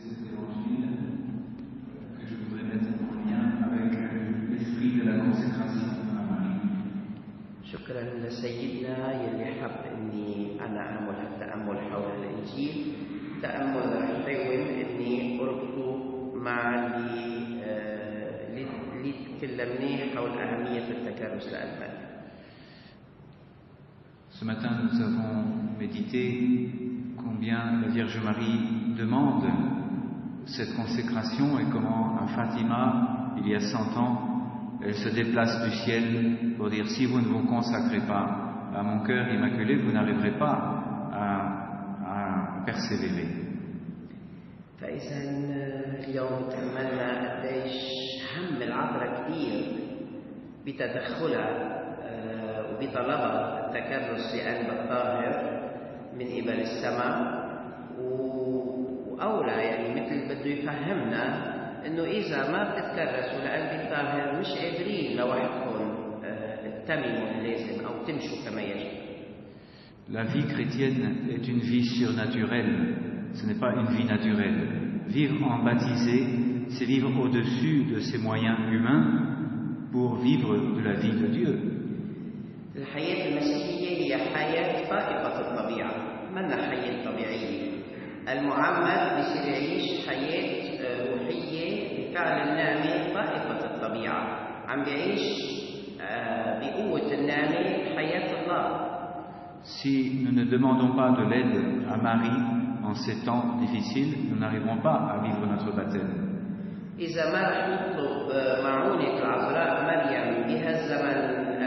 Cet évangile que je voudrais mettre en lien avec l'esprit de la consécration à Marie. شكرا لسيدنا يلي حب اني انا اعمل التامل حول الانجيل. تامل رح يحاول اني اربطه مع اللي تكلمناه حول اهميه التكرس الالماني. Ce matin, nous avons médité combien la Vierge Marie demande cette consécration et comment à Fatima, il y a 100 ans, elle se déplace du ciel pour dire si vous ne vous consacrez pas à mon cœur immaculé, vous n'arriverez pas à persévérer. فإذا اليوم تأملنا قديش هم العذراء كثير بتدخلها وبطلبها التكرس لقلب الطاهر من قبل السماء، وأولى يعني مثل بده يفهمنا إنه إذا ما بتتكرسوا لقلب الطاهر مش قادرين لوحدكم تتمموا اللازم أو تمشوا كما يجب. La vie chrétienne est une vie surnaturelle, ce n'est pas une vie naturelle. Vivre en baptisé, c'est vivre au-dessus de ses moyens humains pour vivre de la vie de Dieu. الحياة المسيحية هي حياة فائقة الطبيعة، منا حياة طبيعية. المعمد بيصير يعيش حياة روحية بفعل النعمة فائقة الطبيعة، عم بيعيش بقوة النعمة حياة الله. Si nous ne demandons pas de l'aide à Marie en ces temps difficiles, nous n'arriverons pas à vivre notre baptême. إذا ما رح نطلب معونة العذراء مريم بهالزمن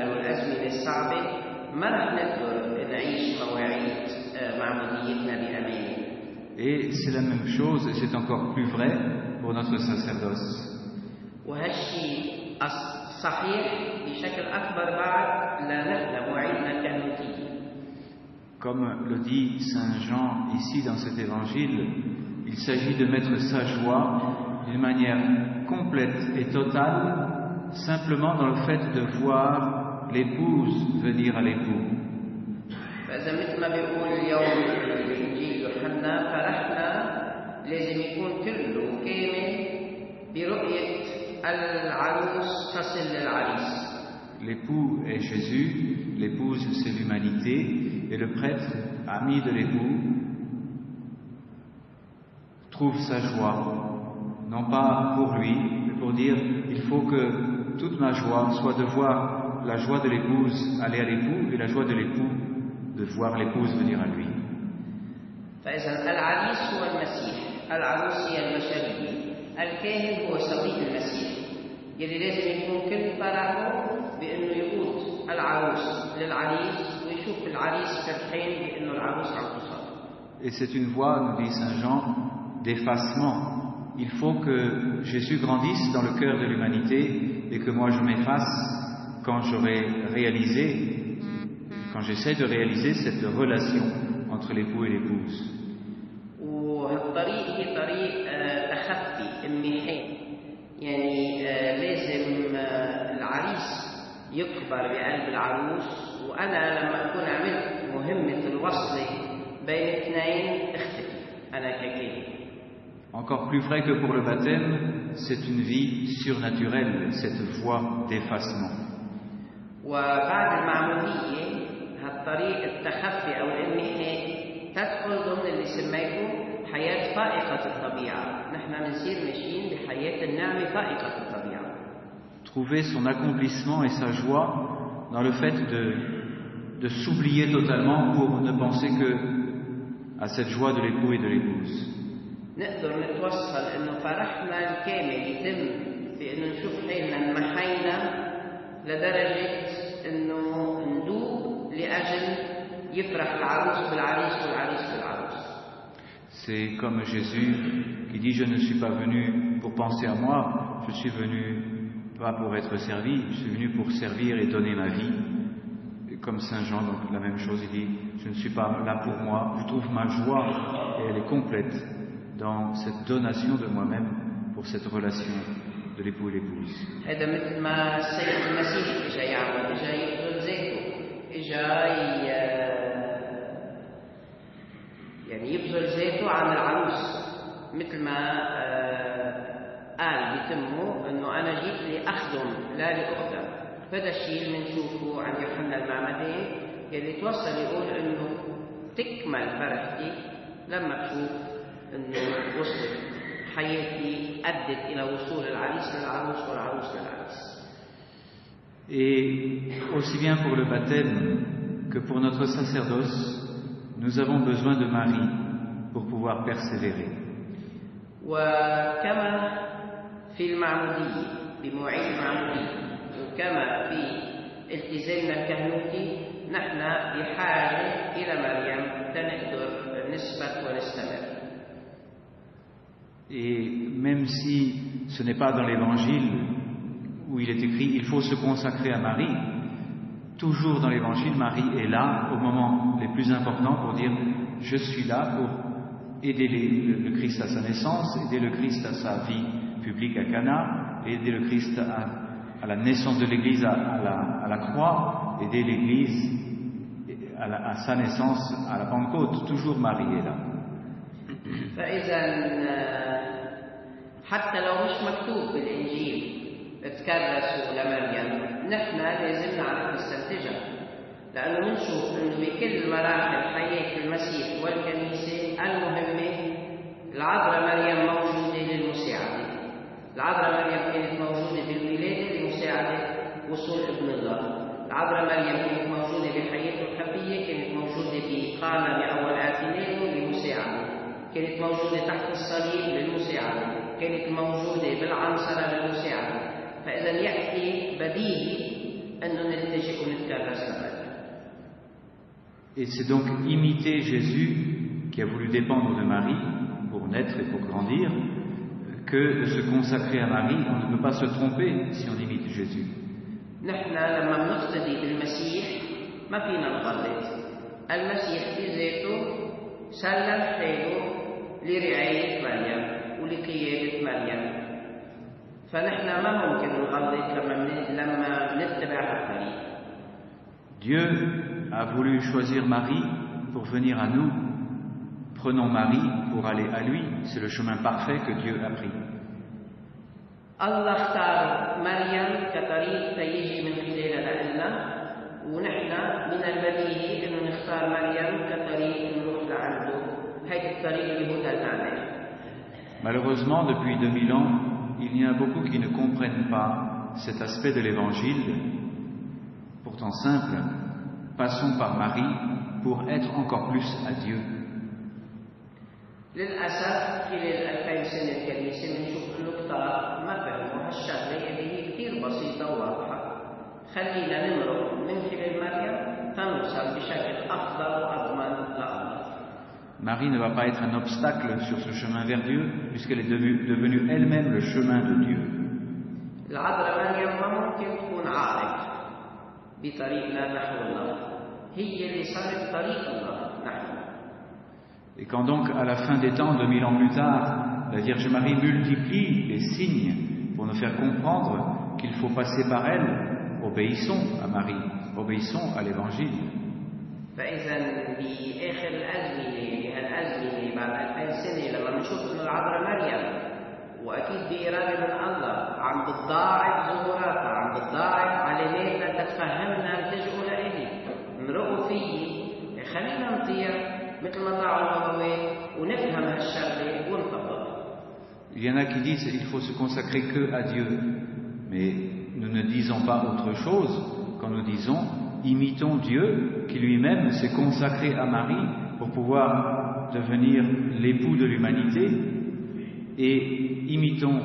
والأزمنة الصعبة ما رح نقدر نعيش مواعيد معموديتنا بأمان. Et c'est la même chose, et c'est encore plus vrai pour notre sacerdoce. وهالشيء صحيح بشكل أكبر بعد لنحن مواعيدنا كهنوتية. Comme le dit Saint Jean ici dans cet évangile, il s'agit de mettre sa joie d'une manière complète et totale, simplement dans le fait de voir l'épouse venir à l'époux. فإذا مثل ما بيقول اليوم الإنجيل يوحنا فرحنا لازم يكون كله كامل برؤية العروس تصل للعريس. L'époux est Jésus, l'épouse c'est l'humanité, et le prêtre, ami de l'époux, trouve sa joie, non pas pour lui, mais pour dire il faut que toute ma joie soit de voir la joie de l'épouse aller à l'époux et la joie de l'époux de voir l'épouse venir à lui. فإذا العريس هو المسيح، العروس هي البشرية، الكاهن هو صديق المسيح، يلي لازم يكون كل فرحه بأنه يقود العروس للعريس ويشوف العريس فرحان بأنه العروس عم توصل. Et c'est une voie, nous dit Saint Jean, d'effacement. Il faut que Jésus grandisse dans le cœur de l'humanité et que moi je m'efface quand j'essaie de réaliser cette relation entre l'époux et l'épouse. وهالطريق هي طريق تخفي امتحان، يعني لازم العريس يكبر بقلب العروس، وأنا لما أكون عملت مهمة الوصل بين اثنين اختفي أنا ككاهن. Encore plus vrai que pour le baptême, c'est une vie surnaturelle, cette voie d'effacement. وبعد المعمودية هالطريق التخفي أو الامتحان تدخل ضمن اللي سميته حياة فائقة الطبيعة. نحن بنصير ماشيين بحياة النعمة فائقة الطبيعة. Trouver son accomplissement et sa joie dans le fait de s'oublier totalement pour ne penser que à cette joie de l'époux et de l'épouse. نقدر نتوصل إنه فرحنا الكامل يتم بإنه نشوف حالنا انمحينا لدرجة إنه ندوب لأجل يفرح العروس بالعريس والعريس بالعروس. C'est comme Jésus qui dit je ne suis pas venu pour penser à moi, je suis venu pas pour être servi, je suis venu pour servir et donner ma vie. Et comme Saint Jean, donc la même chose, il dit je ne suis pas là pour moi, je trouve ma joie et elle est complète dans cette donation de moi-même pour cette relation de l'époux et l'épouse. هذا مثل ما السيد المسيح إجا يعمل، إجا يبذل ذاته، إجا يعني يبذل ذاته عن العروس. مثل ما قال بتمه انه انا جيت لاخدم لا لاخدم. هذا الشيء اللي بنشوفه عن يوحنا المعمدان يلي توصل يقول انه تكمل فرحتي لما بشوف انه وصلت حياتي ادت الى وصول العريس للعروس والعروس للعريس. Et aussi bien pour le baptême que pour notre sacerdoce, nous avons besoin de Marie pour pouvoir persévérer. وكما في المعمودية بمواعيد المعمودية وكما في التزامنا الكهنوتي نحن بحاجة إلى مريم تنقدر نثبت ونستمر. Et même si ce n'est pas dans l'Évangile où il est écrit « il faut se consacrer à Marie », toujours dans l'Évangile, Marie est là au moment les plus importants pour dire « je suis là pour aider le Christ à sa naissance, aider le Christ à sa vie publique à Cana, aider le Christ à la naissance de l'Église à la croix, aider l'Église à sa naissance à la Pentecôte. Toujours Marie est là. » حتى لو مش مكتوب بالإنجيل تكرسوا لمريم نحن لازم نعرف نستنتجها، لأنه بنشوف إنه بكل مراحل حياة المسيح والكنيسة المهمة العذراء مريم موجودة للمساعدة. العذراء مريم كانت موجودة بالولادة لمساعدة وصول ابن الله. العذراء مريم كانت موجودة بحياته الخفية، كانت موجودة بقانا بأول اعتناله لمساعدة، كانت موجودة تحت الصليب للمساعدة، كانت موجودة بالعنصرة للمساعدة. فإذا يأتي بديهي أنه نلتجئ ونتكرس لمريم. Et c'est donc imiter Jésus qui a voulu dépendre de Marie pour naître et pour grandir que de se consacrer à Marie. On ne peut pas se tromper si on imite Jésus. نحن لما بنقتدي بالمسيح ما فينا نغلط. المسيح بذاته سلم حاله لرعاية مريم ولقيادة مريم، فنحن ما ممكن نغلط لما نتبع الطريق. Dieu a voulu choisir Marie pour venir à nous. Prenons Marie pour aller à lui. C'est le chemin parfait que Dieu a pris. الله اختار مريم كطريق تيجي من خلالها لنا، ونحن من البديهي انه نختار مريم كطريق نروح لعنده. هيك الطريق اللي هو دلنا. Malheureusement, depuis 2000 ans, il y en a beaucoup qui ne comprennent pas cet aspect de l'Évangile, pourtant simple. Passons par Marie pour être encore plus à Dieu. للأسف خلال 2000 سنة الكنيسة بنشوف إنه كتار ما فهموا هالشغلة اللي هي كثير بسيطة وواضحة. خلينا نمرق من خلال مريم تنوصل بشكل أفضل وأضمن لله. Marie ne va pas être un obstacle sur ce chemin vers Dieu, puisqu'elle est devenue elle-même le chemin de Dieu. العذراء مريم ما ممكن تكون عائق بطريقنا نحو الله، هي اللي صارت طريق الله نحن. Et quand donc, à la fin des temps, 2000 ans plus tard, la Vierge Marie multiplie les signes pour nous faire comprendre qu'il faut passer par elle, obéissons à Marie, obéissons à l'Évangile. فإذا بآخر الأزمنة بهالأزمنة بعد 2000 سنة لما نشوف إنه العذراء مريم وأكيد بإرادة من الله عم بتضاعف ظهوراتها، عم بتضاعف علاماتها تتفهمنا التجئوا لإلي، مرقوا فيي، خلينا نطير مثل ما طاعوا النبوات ونفهم هالشغلة ونطبق. Il y en a qui disent il faut se consacrer que à Dieu, mais nous ne disons pas autre chose quand nous disons imitons Dieu qui lui-même s'est consacré à Marie pour pouvoir devenir l'époux de l'humanité, et imitons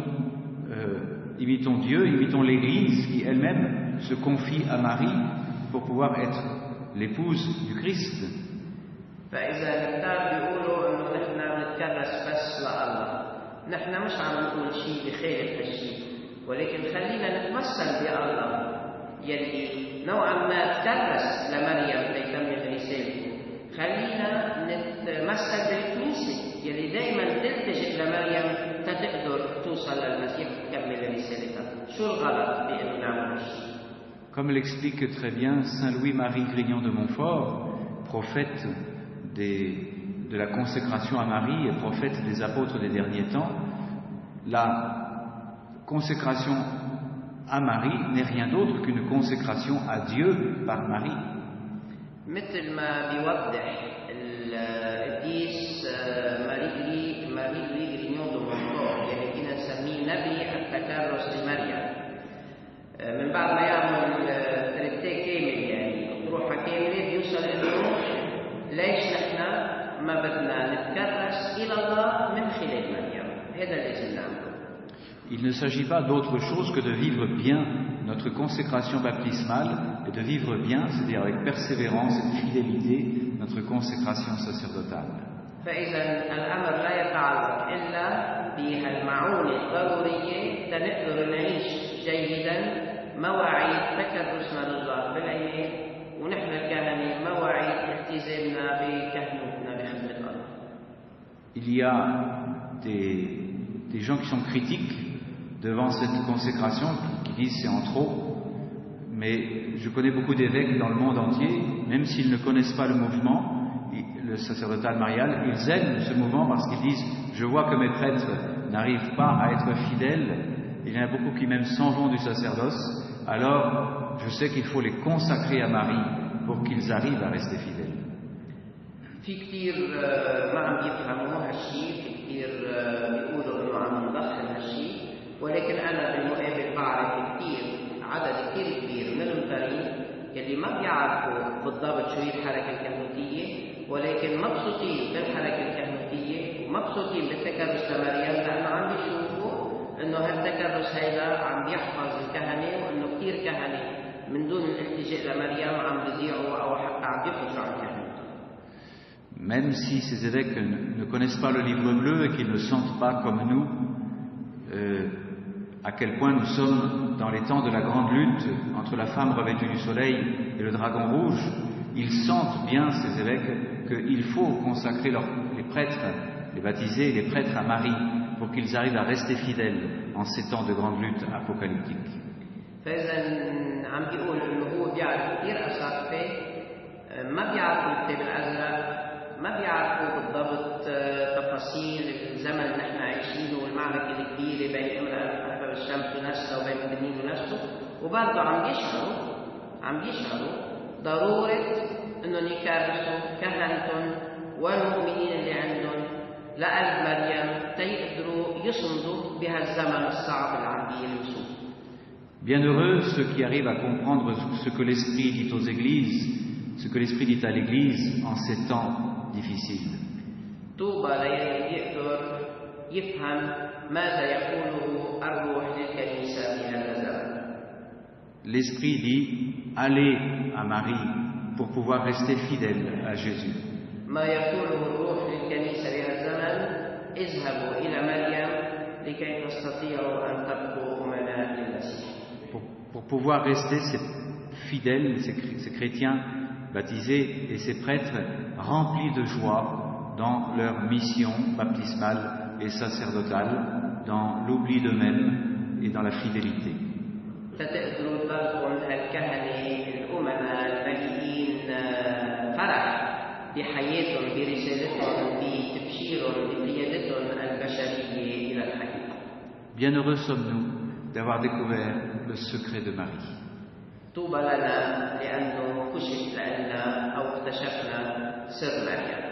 Dieu, imitons l'Église qui elle-même se confie à Marie pour pouvoir être l'épouse du Christ. فإذا الكتاب بيقولوا إنه نحن بنتكرس بس لله، نحن مش عم نقول شيء بخالف هالشيء، ولكن خلينا نتمثل بالله يلي نوعا ما تكرس لمريم ليتمم رسالته. خلينا نتمثل بالكنيسة يلي دائما تلتجئ لمريم تقدر توصل للمسيح وتكمل رسالتها. شو الغلط بأنه نعمل هالشيء؟ Comme l'explique très bien Saint Louis-Marie Grignon de Montfort, prophète de la consécration à Marie, prophète des apôtres des derniers temps, la consécration à Marie n'est rien d'autre qu'une consécration à Dieu par Marie. مثل ما بيوضح القديس ماري غريغوريون دو مونفور اللي فينا نسميه نبي التكرس لمريم. من بعد ما يعمل تريتيه كامل يعني أطروحة كاملة بيوصل إنه ليش نحن ما بدنا نتكرس إلى الله من خلال مريم. هذا اللي لازم نعمله. Il ne s'agit pas d'autre chose que de vivre bien notre consécration baptismale et de vivre bien, c'est-à-dire avec persévérance et fidélité, notre consécration sacerdotale. فإذا الأمر لا يتعلق إلا بالمعونة الضرورية لنقدر نعيش جيدا مواعيد تكرسنا لله بالأيام ونحن الكهنة مواعيد التزامنا بكهنوتنا بخدمة الله. Il y a des gens qui sont critiques devant cette consécration, qui disent c'est en trop, mais je connais beaucoup d'évêques dans le monde entier, même s'ils ne connaissent pas le mouvement, le sacerdotal marial, ils aiment ce mouvement parce qu'ils disent je vois que mes prêtres n'arrivent pas à être fidèles, il y en a beaucoup qui même s'en vont du sacerdoce, alors je sais qu'il faut les consacrer à Marie pour qu'ils arrivent à rester fidèles. في كثير ما عم يفهموا هالشيء، في كثير بيقولوا انه عم نضخم هالشيء، ولكن انا بالمقابل بعرف كثير عدد كثير كبير من المترين يلي ما بيعرفوا بالضبط شو هي الحركه الكهنوتيه، ولكن مبسوطين بالحركه الكهنوتيه ومبسوطين بالتكرس لمريم لانه عم بيشوفوا انه هالتكرس هيدا عم بيحفظ الكهنه وانه كثير كهنه من دون الالتجاء لمريم عم بيضيعوا او حتى عم بيخرجوا عن الكهنه. Même si ces évêques ne connaissent pas le livre bleu et qu'ils ne sentent pas comme nous à quel point nous sommes dans les temps de la grande lutte entre la femme revêtue du soleil et le dragon rouge, ils sentent bien, ces évêques, qu'il faut consacrer les prêtres, les baptisés et les prêtres à Marie pour qu'ils arrivent à rester fidèles en ces temps de grande lutte apocalyptique. ما بيعرفوا بالضبط تفاصيل الزمن اللي نحن عايشينه والمعركة الكبيرة بين امرأة الشمس ونفسها وبين النيل ونفسه، وبرضه عم يشعروا ضرورة انهم يكرسوا كهنتهم والمؤمنين اللي عندهم لقلب مريم تيقدروا يصمدوا بهالزمن الصعب اللي عم بيلمسوه. Bienheureux ceux qui arrivent à comprendre ce que l'Esprit dit aux églises, ce que l'Esprit dit à l'Église en ces temps difficiles. L'Esprit dit allez à Marie pour pouvoir rester fidèle à Jésus. Pour pouvoir rester fidèles, ces chrétiens baptisés et ces prêtres remplis de joie dans leur mission baptismale et sacerdotale, dans l'oubli d'eux-mêmes et dans la fidélité. Bienheureux sommes-nous d'avoir découvert le secret de Marie. طوبى لنا لأنه كشف لنا أو اكتشفنا سر مريم.